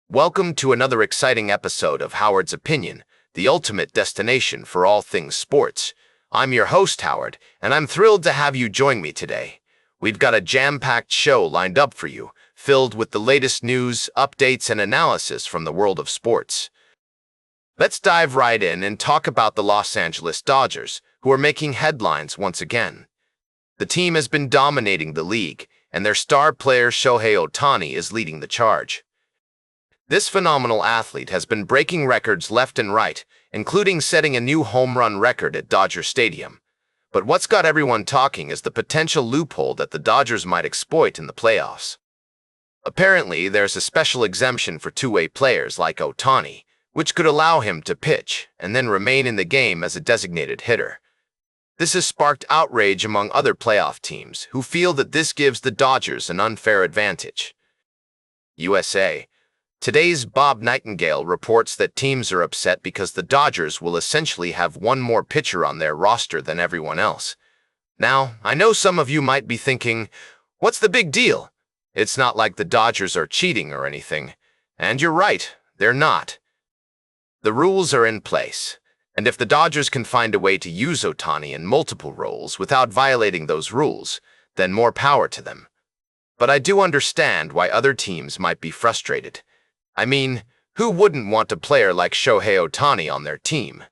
Welcome to another exciting episode of Howard's Opinion, the ultimate destination for all things sports. I'm your host, Howard, and I'm thrilled to have you join me today. We've got a jam-packed show lined up for you, filled with the latest news, updates, and analysis from the world of sports. Let's dive right in and talk about the Los Angeles Dodgers, who are making headlines once again. The team has been dominating the league, and their star player Shohei Ohtani is leading the charge. This phenomenal athlete has been breaking records left and right, including setting a new home run record at Dodger Stadium. But what's got everyone talking is the potential loophole that the Dodgers might exploit in the playoffs. Apparently, there's a special exemption for two-way players like Ohtani, which could allow him to pitch and then remain in the game as a designated hitter. This has sparked outrage among other playoff teams who feel that this gives the Dodgers an unfair advantage. USA. Today's Bob Nightingale reports that teams are upset because the Dodgers will essentially have one more pitcher on their roster than everyone else. Now, I know some of you might be thinking, what's the big deal? It's not like the Dodgers are cheating or anything. And you're right, they're not. The rules are in place, and if the Dodgers can find a way to use Ohtani in multiple roles without violating those rules, then more power to them. But I do understand why other teams might be frustrated. I mean, who wouldn't want a player like Shohei Ohtani on their team?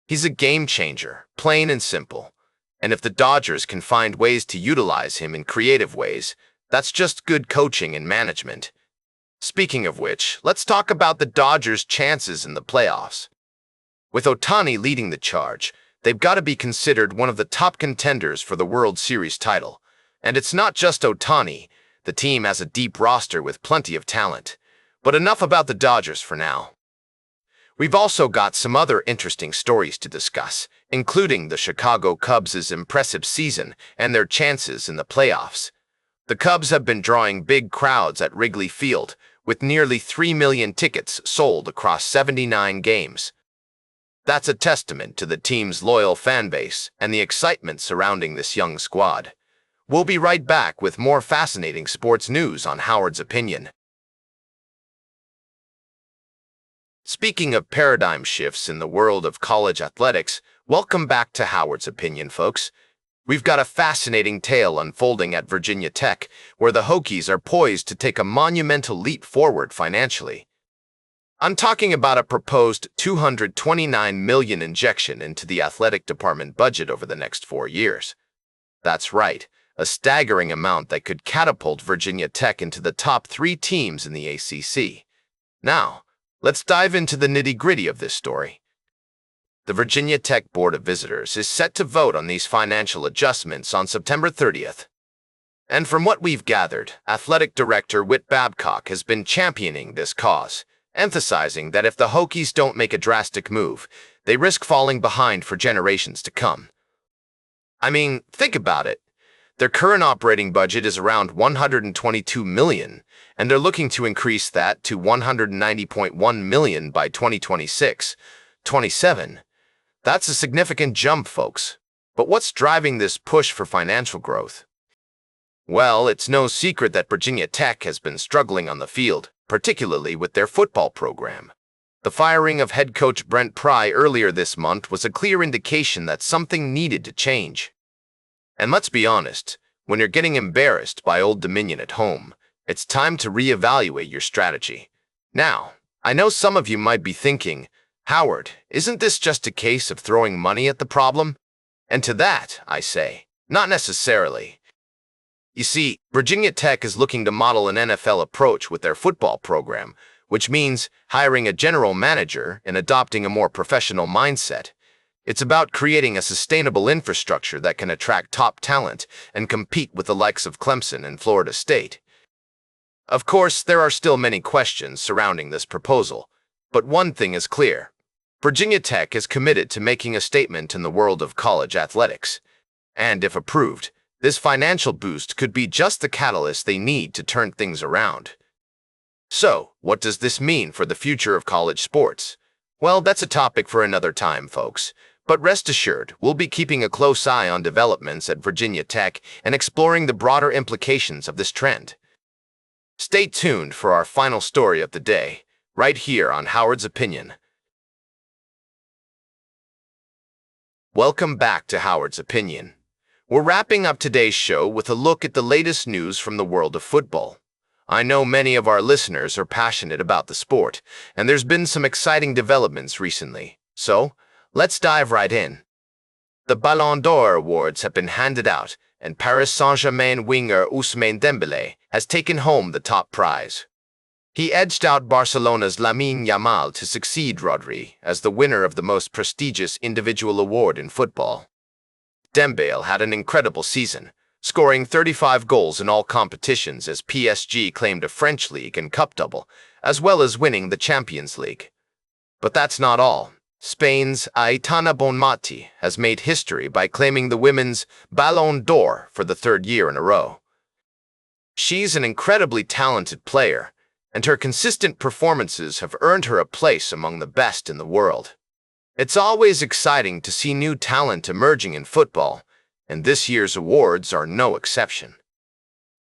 He's a game changer, plain and simple. And if the Dodgers can find ways to utilize him in creative ways, that's just good coaching and management. Speaking of which, let's talk about the Dodgers' chances in the playoffs. With Ohtani leading the charge, they've got to be considered one of the top contenders for the World Series title. And it's not just Ohtani. The team has a deep roster with plenty of talent. But enough about the Dodgers for now. We've also got some other interesting stories to discuss, including the Chicago Cubs' impressive season and their chances in the playoffs. The Cubs have been drawing big crowds at Wrigley Field, with nearly 3 million tickets sold across 79 games. That's a testament to the team's loyal fan base and the excitement surrounding this young squad. We'll be right back with more fascinating sports news on Howard's Opinion. Speaking of paradigm shifts in the world of college athletics, welcome back to Howard's Opinion, folks. We've got a fascinating tale unfolding at Virginia Tech, where the Hokies are poised to take a monumental leap forward financially. I'm talking about a proposed $229 million injection into the athletic department budget over the next 4 years. That's right, a staggering amount that could catapult Virginia Tech into the top 3 teams in the ACC. Now, let's dive into the nitty-gritty of this story. The Virginia Tech Board of Visitors is set to vote on these financial adjustments on September 30th. And from what we've gathered, Athletic Director Whit Babcock has been championing this cause, emphasizing that if the Hokies don't make a drastic move, they risk falling behind for generations to come. I mean, think about it. Their current operating budget is around $122 million, and they're looking to increase that to $190.1 million by 2026-27. That's a significant jump, folks. But what's driving this push for financial growth? Well, it's no secret that Virginia Tech has been struggling on the field, particularly with their football program. The firing of head coach Brent Pry earlier this month was a clear indication that something needed to change. And let's be honest, when you're getting embarrassed by Old Dominion at home, it's time to reevaluate your strategy. Now, I know some of you might be thinking, Howard, isn't this just a case of throwing money at the problem? And to that, I say, not necessarily. You see, Virginia Tech is looking to model an NFL approach with their football program, which means hiring a general manager and adopting a more professional mindset. It's about creating a sustainable infrastructure that can attract top talent and compete with the likes of Clemson and Florida State. Of course, there are still many questions surrounding this proposal, but one thing is clear. Virginia Tech is committed to making a statement in the world of college athletics. And if approved, this financial boost could be just the catalyst they need to turn things around. So, what does this mean for the future of college sports? Well, that's a topic for another time, folks. But rest assured, we'll be keeping a close eye on developments at Virginia Tech and exploring the broader implications of this trend. Stay tuned for our final story of the day, right here on Howard's Opinion. Welcome back to Howard's Opinion. We're wrapping up today's show with a look at the latest news from the world of football. I know many of our listeners are passionate about the sport, and there's been some exciting developments recently. So, let's dive right in. The Ballon d'Or awards have been handed out, and Paris Saint-Germain winger Ousmane Dembélé has taken home the top prize. He edged out Barcelona's Lamine Yamal to succeed Rodri as the winner of the most prestigious individual award in football. Dembélé had an incredible season, scoring 35 goals in all competitions as PSG claimed a French league and cup double, as well as winning the Champions League. But that's not all. Spain's Aitana Bonmati has made history by claiming the women's Ballon d'Or for the third year in a row. She's an incredibly talented player, and her consistent performances have earned her a place among the best in the world. It's always exciting to see new talent emerging in football, and this year's awards are no exception.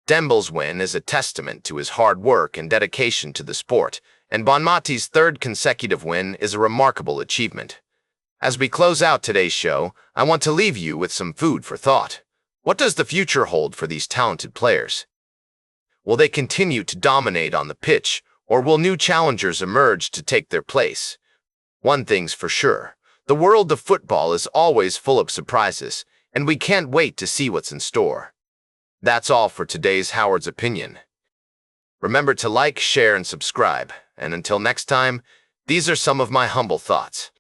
Dembélé's win is a testament to his hard work and dedication to the sport, and Bonmati's third consecutive win is a remarkable achievement. As we close out today's show, I want to leave you with some food for thought. What does the future hold for these talented players? Will they continue to dominate on the pitch, or will new challengers emerge to take their place? One thing's for sure, the world of football is always full of surprises, and we can't wait to see what's in store. That's all for today's Howard's Opinion. Remember to like, share, and subscribe, and until next time, these are some of my humble thoughts.